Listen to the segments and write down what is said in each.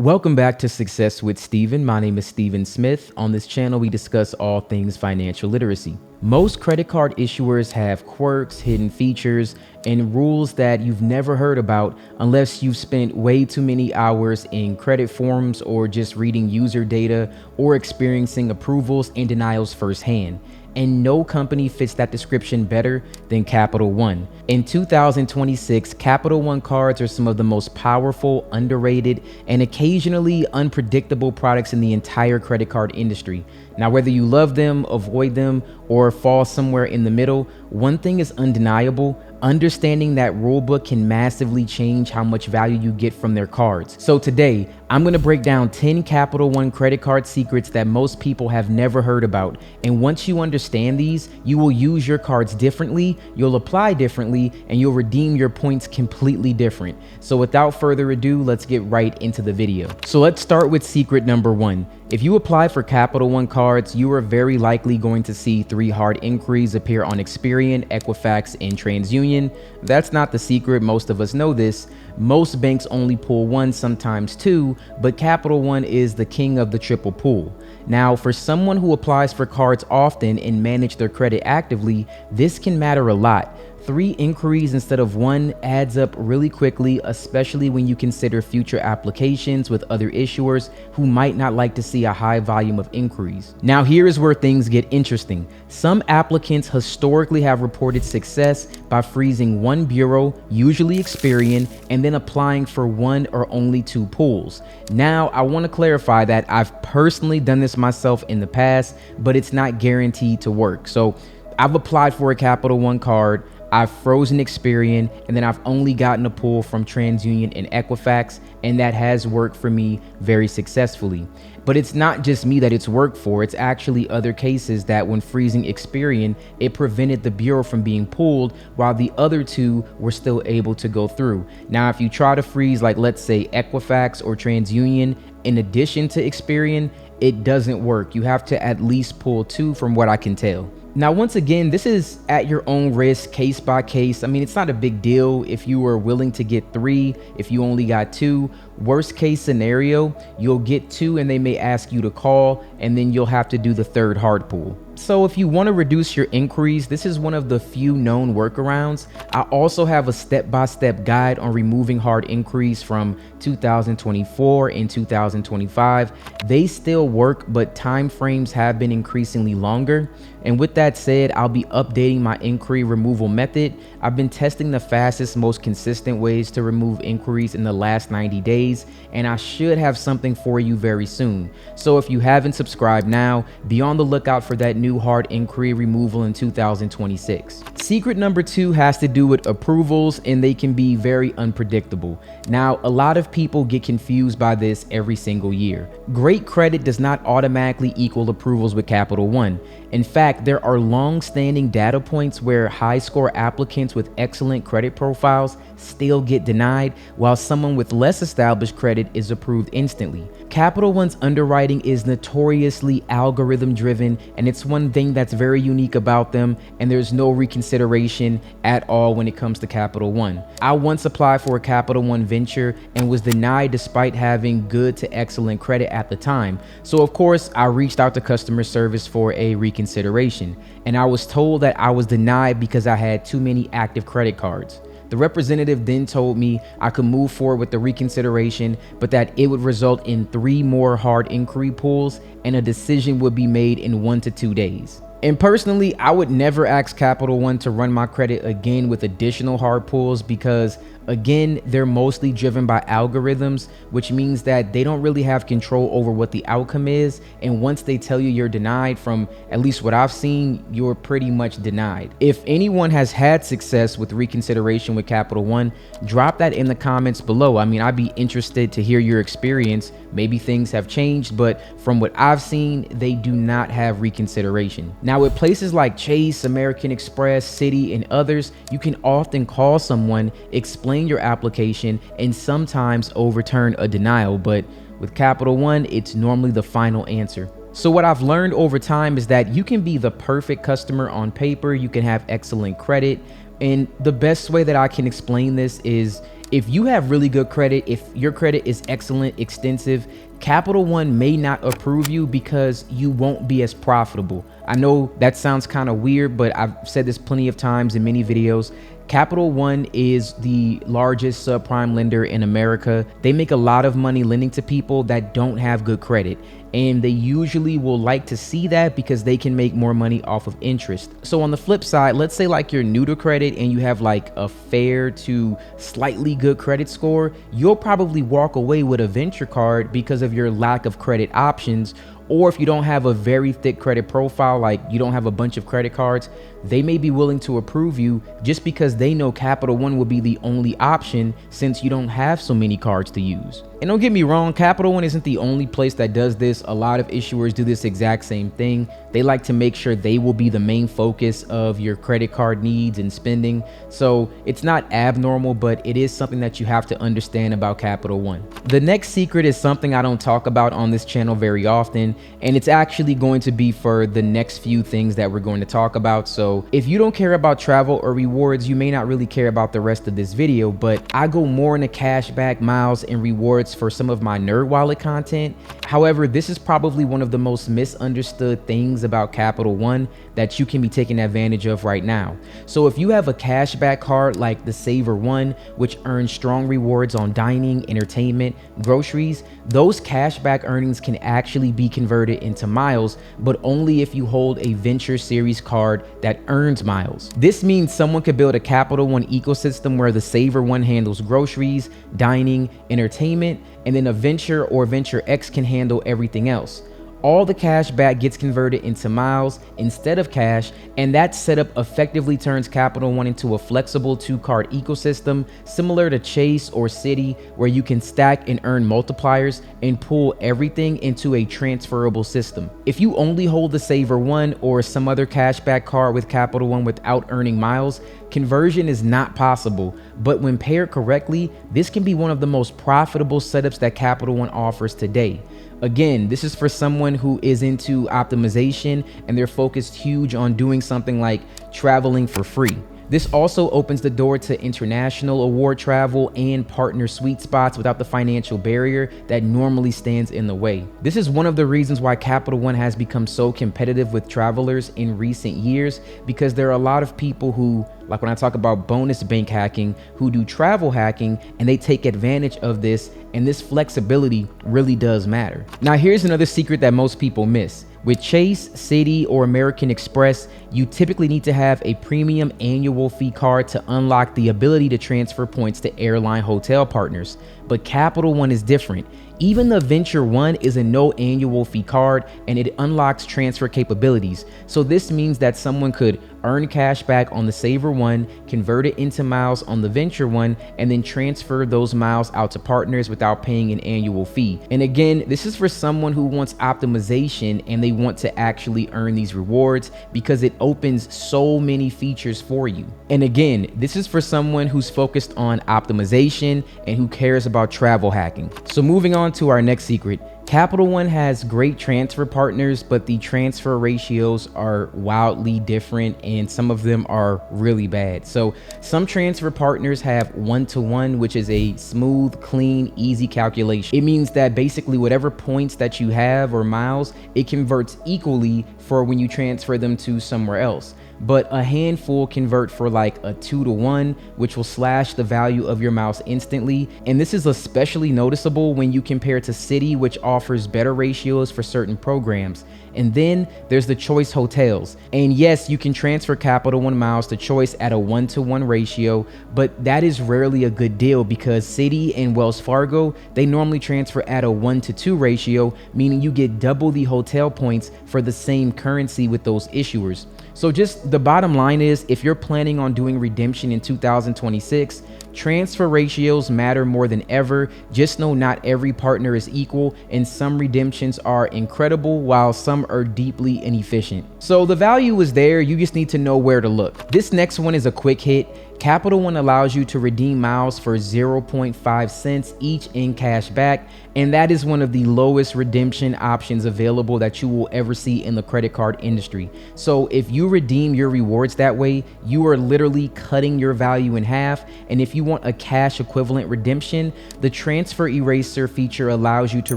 Welcome back to Success with Steven. My name is Steven Smith. On this channel, we discuss all things financial literacy. Most credit card issuers have quirks, hidden features, and rules that you've never heard about unless you've spent way too many hours in credit forums or just reading user data or experiencing approvals and denials firsthand. And no company fits that description better than Capital One. In 2026, Capital One cards are some of the most powerful, underrated, and occasionally unpredictable products in the entire credit card industry. Now, whether you love them, avoid them, or fall somewhere in the middle, one thing is undeniable: understanding that rulebook can massively change how much value you get from their cards. So today, I'm going to break down 10 Capital One credit card secrets that most people have never heard about. And once you understand these, you will use your cards differently, you'll apply differently, and you'll redeem your points completely different. So without further ado, let's get right into the video. So let's start with secret number 1. If you apply for Capital One cards, you are very likely going to see 3 hard inquiries appear on Experian, Equifax, and TransUnion. That's not the secret, most of us know this. Most banks only pull 1, sometimes 2, but Capital One is the king of the triple pull. Now, for someone who applies for cards often and manage their credit actively, this can matter a lot. 3 inquiries instead of 1 adds up really quickly, especially when you consider future applications with other issuers who might not like to see a high volume of inquiries. Now, here is where things get interesting. Some applicants historically have reported success by freezing 1 bureau, usually Experian, and then applying for 1 or only 2 pulls. Now, I want to clarify that I've personally done this myself in the past, but it's not guaranteed to work. So I've applied for a Capital One card, I've frozen Experian, and then I've only gotten a pull from TransUnion and Equifax, and that has worked for me very successfully. But it's not just me that it's worked for, it's actually other cases that when freezing Experian, it prevented the bureau from being pulled while the other 2 were still able to go through. Now, if you try to freeze, like let's say Equifax or TransUnion, in addition to Experian, it doesn't work. You have to at least pull 2 from what I can tell. Now, once again, this is at your own risk, case by case. I mean, it's not a big deal if you were willing to get 3, if you only got 2. Worst case scenario, you'll get 2 and they may ask you to call, and then you'll have to do the 3rd hard pull. So if you want to reduce your inquiries, this is one of the few known workarounds. I also have a step-by-step guide on removing hard inquiries from 2024 and 2025. They still work, but time frames have been increasingly longer. And with that said, I'll be updating my inquiry removal method. I've been testing the fastest, most consistent ways to remove inquiries in the last 90 days, and I should have something for you very soon. So if you haven't subscribed now, be on the lookout for that new hard inquiry removal in 2026. Secret number 2 has to do with approvals, and they can be very unpredictable. Now, a lot of people get confused by this every single year. Great credit does not automatically equal approvals with Capital One. In fact, there are long-standing data points where high-score applicants with excellent credit profiles still get denied, while someone with less established credit is approved instantly. Capital One's underwriting is notoriously algorithm-driven, and it's one thing that's very unique about them, and there's no reconsideration at all when it comes to Capital One. I once applied for a Capital One venture and was denied despite having good to excellent credit at the time. So of course, I reached out to customer service for a reconsideration, and I was told that I was denied because I had too many active credit cards. The representative then told me I could move forward with the reconsideration, but that it would result in 3 more hard inquiry pulls and a decision would be made in 1 to 2 days. And personally, I would never ask Capital One to run my credit again with additional hard pulls because, again, they're mostly driven by algorithms, which means that they don't really have control over what the outcome is. And once they tell you you're denied, from at least what I've seen, you're pretty much denied. If anyone has had success with reconsideration with Capital One, drop that in the comments below. I mean, I'd be interested to hear your experience. Maybe things have changed, but from what I've seen, they do not have reconsideration. Now, with places like Chase, American Express, Citi, and others, you can often call someone, explain your application, and sometimes overturn a denial. But with Capital One, it's normally the final answer. So what I've learned over time is that you can be the perfect customer on paper, you can have excellent credit, and the best way that I can explain this is If you have really good credit, if your credit is excellent, extensive, Capital One may not approve you because you won't be as profitable. I know that sounds kind of weird, but I've said this plenty of times in many videos. Capital One is the largest subprime lender in America. They make a lot of money lending to people that don't have good credit. And they usually will like to see that because they can make more money off of interest. So on the flip side, let's say like you're new to credit and you have like a fair to slightly good credit score, you'll probably walk away with a venture card because of your lack of credit options. Or if you don't have a very thick credit profile, like you don't have a bunch of credit cards, they may be willing to approve you just because they know Capital One will be the only option since you don't have so many cards to use. And don't get me wrong, Capital One isn't the only place that does this. A lot of issuers do this exact same thing. They like to make sure they will be the main focus of your credit card needs and spending. So it's not abnormal, but it is something that you have to understand about Capital One. The next secret is something I don't talk about on this channel very often, and it's actually going to be for the next few things that we're going to talk about. So if you don't care about travel or rewards, you may not really care about the rest of this video, but I go more into cashback, miles, and rewards for some of my nerd wallet content. However, this is probably one of the most misunderstood things about Capital One that you can be taking advantage of right now. So if you have a cashback card like the Saver One, which earns strong rewards on dining, entertainment, groceries, those cashback earnings can actually be converted into miles, but only if you hold a Venture Series card that earns miles. This means someone could build a Capital One ecosystem where the Saver One handles groceries, dining, entertainment, and then a Venture or Venture X can handle everything else. All the cash back gets converted into miles instead of cash, and that setup effectively turns Capital One into a flexible two-card ecosystem similar to Chase or Citi, where you can stack and earn multipliers and pull everything into a transferable system. If you only hold the Saver One or some other cashback card with Capital One without earning miles, conversion is not possible, but when paired correctly, this can be one of the most profitable setups that Capital One offers today. Again, this is for someone who is into optimization and they're focused huge on doing something like traveling for free. This also opens the door to international award travel and partner sweet spots without the financial barrier that normally stands in the way. This is one of the reasons why Capital One has become so competitive with travelers in recent years, because there are a lot of people who, like when I talk about bonus bank hacking, who do travel hacking, and they take advantage of this, and this flexibility really does matter. Now, here's another secret that most people miss. With Chase, Citi, or American Express, you typically need to have a premium annual fee card to unlock the ability to transfer points to airline hotel partners. But Capital One is different. Even the Venture One is a no annual fee card, and it unlocks transfer capabilities. So this means that someone could earn cash back on the Saver One, convert it into miles on the Venture One, and then transfer those miles out to partners without paying an annual fee. And again, this is for someone who wants optimization and they want to actually earn these rewards because it opens so many features for you. And again, this is for someone who's focused on optimization and who cares about travel hacking. So moving on to our next secret. Capital One has great transfer partners, but the transfer ratios are wildly different and some of them are really bad. So some transfer partners have 1-to-1, which is a smooth, clean, easy calculation. It means that basically whatever points that you have or miles, it converts equally for when you transfer them to somewhere else. But a handful convert for like a 2-to-1, which will slash the value of your miles instantly. And this is especially noticeable when you compare to Citi, which offers better ratios for certain programs. And then there's the Choice hotels. And yes, you can transfer Capital One miles to Choice at a 1-to-1 ratio, but that is rarely a good deal because Citi and Wells Fargo, they normally transfer at a 1-to-2 ratio, meaning you get double the hotel points for the same currency with those issuers. So just the bottom line is, if you're planning on doing redemption in 2026, transfer ratios matter more than ever. Just know not every partner is equal, and some redemptions are incredible while some are deeply inefficient. So the value is there, you just need to know where to look. This next one is a quick hit. Capital One allows you to redeem miles for 0.5 cents each in cash back, and that is one of the lowest redemption options available that you will ever see in the credit card industry. So if you redeem your rewards that way, you are literally cutting your value in half. And if you want a cash equivalent redemption, the transfer eraser feature allows you to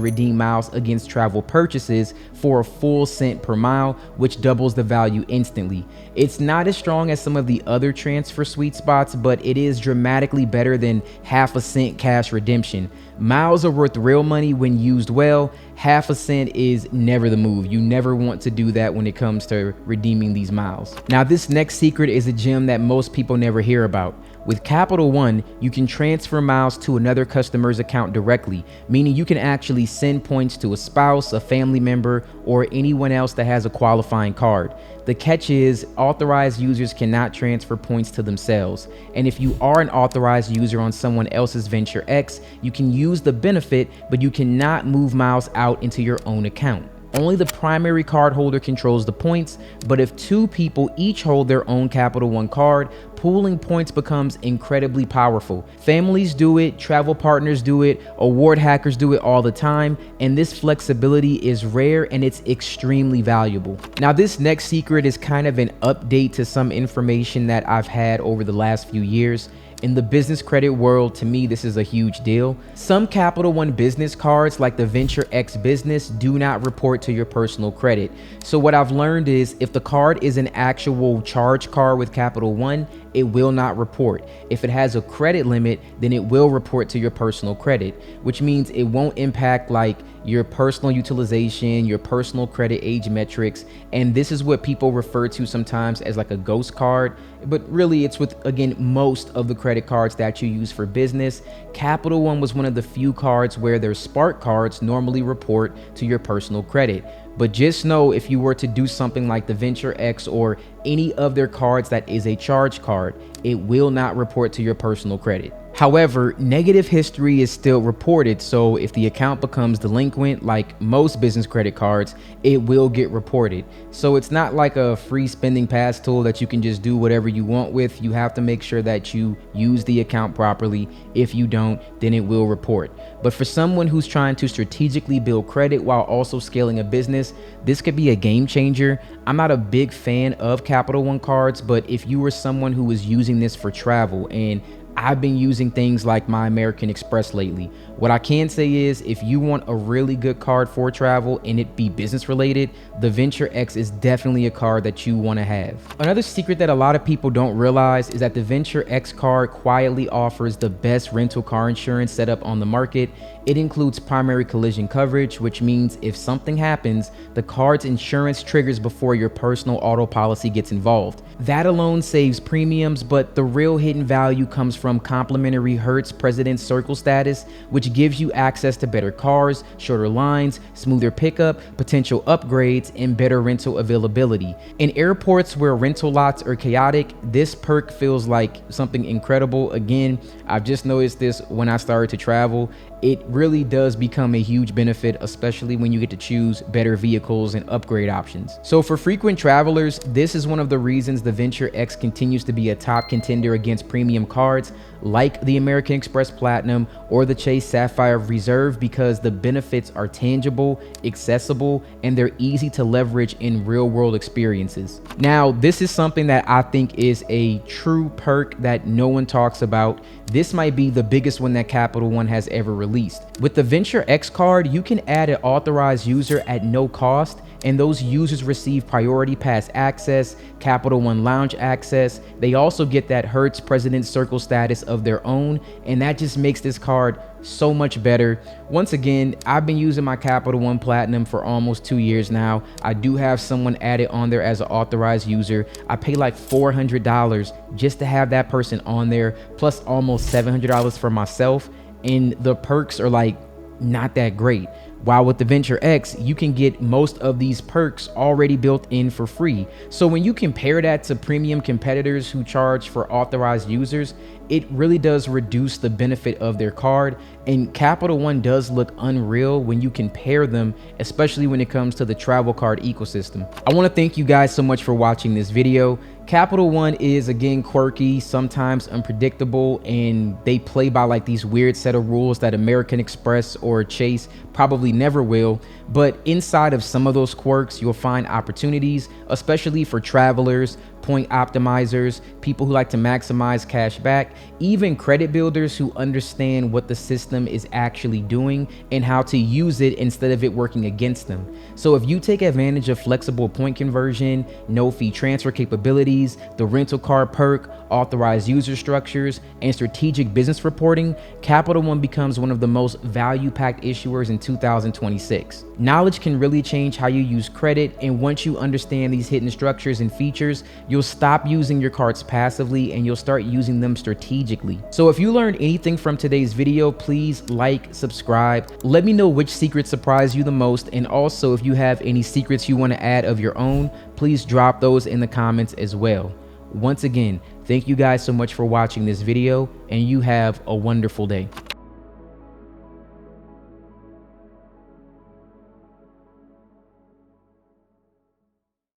redeem miles against travel purchases for a full cent per mile, which doubles the value instantly. It's not as strong as some of the other transfer sweet spots, but it is dramatically better than half a cent cash redemption. Miles are worth real money when used well. Half a cent is never the move. You never want to do that when it comes to redeeming these miles. Now, this next secret is a gem that most people never hear about. With Capital One, you can transfer miles to another customer's account directly, meaning you can actually send points to a spouse, a family member, or anyone else that has a qualifying card. The catch is authorized users cannot transfer points to themselves. And if you are an authorized user on someone else's Venture X, you can use the benefit, but you cannot move miles out into your own account. Only the primary card holder controls the points, but if two people each hold their own Capital One card, pooling points becomes incredibly powerful. Families do it, travel partners do it, award hackers do it all the time, and this flexibility is rare and it's extremely valuable. Now, this next secret is kind of an update to some information that I've had over the last few years. In the business credit world, to me, this is a huge deal. Some Capital One business cards, like the Venture X Business, do not report to your personal credit. So what I've learned is if the card is an actual charge card with Capital One, it will not report. If it has a credit limit, then it will report to your personal credit, which means it won't impact like your personal utilization, your personal credit age metrics. And this is what people refer to sometimes as like a ghost card, but really it's with, again, most of the credit cards that you use for business. Capital One was one of the few cards where their Spark cards normally report to your personal credit. But just know if you were to do something like the Venture X or any of their cards that is a charge card, it will not report to your personal credit. However, negative history is still reported, so if the account becomes delinquent, like most business credit cards, it will get reported. So it's not like a free spending pass tool that you can just do whatever you want with. You have to make sure that you use the account properly. If you don't, then it will report. But for someone who's trying to strategically build credit while also scaling a business, this could be a game changer. I'm not a big fan of Capital One cards, but if you were someone who was using this for travel, and I've been using things like My American Express lately. What I can say is if you want a really good card for travel and it be business related, the Venture X is definitely a card that you want to have. Another secret that a lot of people don't realize is that the Venture X card quietly offers the best rental car insurance setup on the market. It includes primary collision coverage, which means if something happens, the card's insurance triggers before your personal auto policy gets involved. That alone saves premiums, but the real hidden value comes from complimentary Hertz President's Circle status, which gives you access to better cars, shorter lines, smoother pickup, potential upgrades, and better rental availability. In airports where rental lots are chaotic, this perk feels like something incredible. Again, I've just noticed this when I started to travel. It really does become a huge benefit, especially when you get to choose better vehicles and upgrade options. So for frequent travelers, this is one of the reasons the Venture X continues to be a top contender against premium cards like the American Express Platinum or the Chase Sapphire Reserve, because the benefits are tangible, accessible, and they're easy to leverage in real world experiences. Now, this is something that I think is a true perk that no one talks about. This might be the biggest one that Capital One has ever released. With the Venture X card, you can add an authorized user at no cost, and those users receive priority pass access, Capital One Lounge access. They also get that Hertz President's Circle status of their own, and that just makes this card so much better. Once again, I've been using my Capital One Platinum for almost 2 years now. I do have someone added on there as an authorized user. I pay like $400 just to have that person on there, plus almost $700 for myself, and the perks are like not that great. While with the Venture X, you can get most of these perks already built in for free. So when you compare that to premium competitors who charge for authorized users, it really does reduce the benefit of their card. And Capital One does look unreal when you compare them, especially when it comes to the travel card ecosystem. I want to thank you guys so much for watching this video. Capital One is, again, quirky, sometimes unpredictable, and they play by like these weird set of rules that American Express or Chase probably never will. But inside of some of those quirks, you'll find opportunities, especially for travelers, point optimizers, people who like to maximize cash back, even credit builders who understand what the system is actually doing and how to use it instead of it working against them. So if you take advantage of flexible point conversion, no fee transfer capabilities, the rental car perk, authorized user structures, and strategic business reporting, Capital One becomes one of the most value-packed issuers in 2026. Knowledge can really change how you use credit, and once you understand these hidden structures and features, you'll stop using your cards passively and you'll start using them strategically. So if you learned anything from today's video, please like, subscribe. Let me know which secrets surprised you the most, and also if you have any secrets you want to add of your own, please drop those in the comments as well. Once again, thank you guys so much for watching this video, and you have a wonderful day.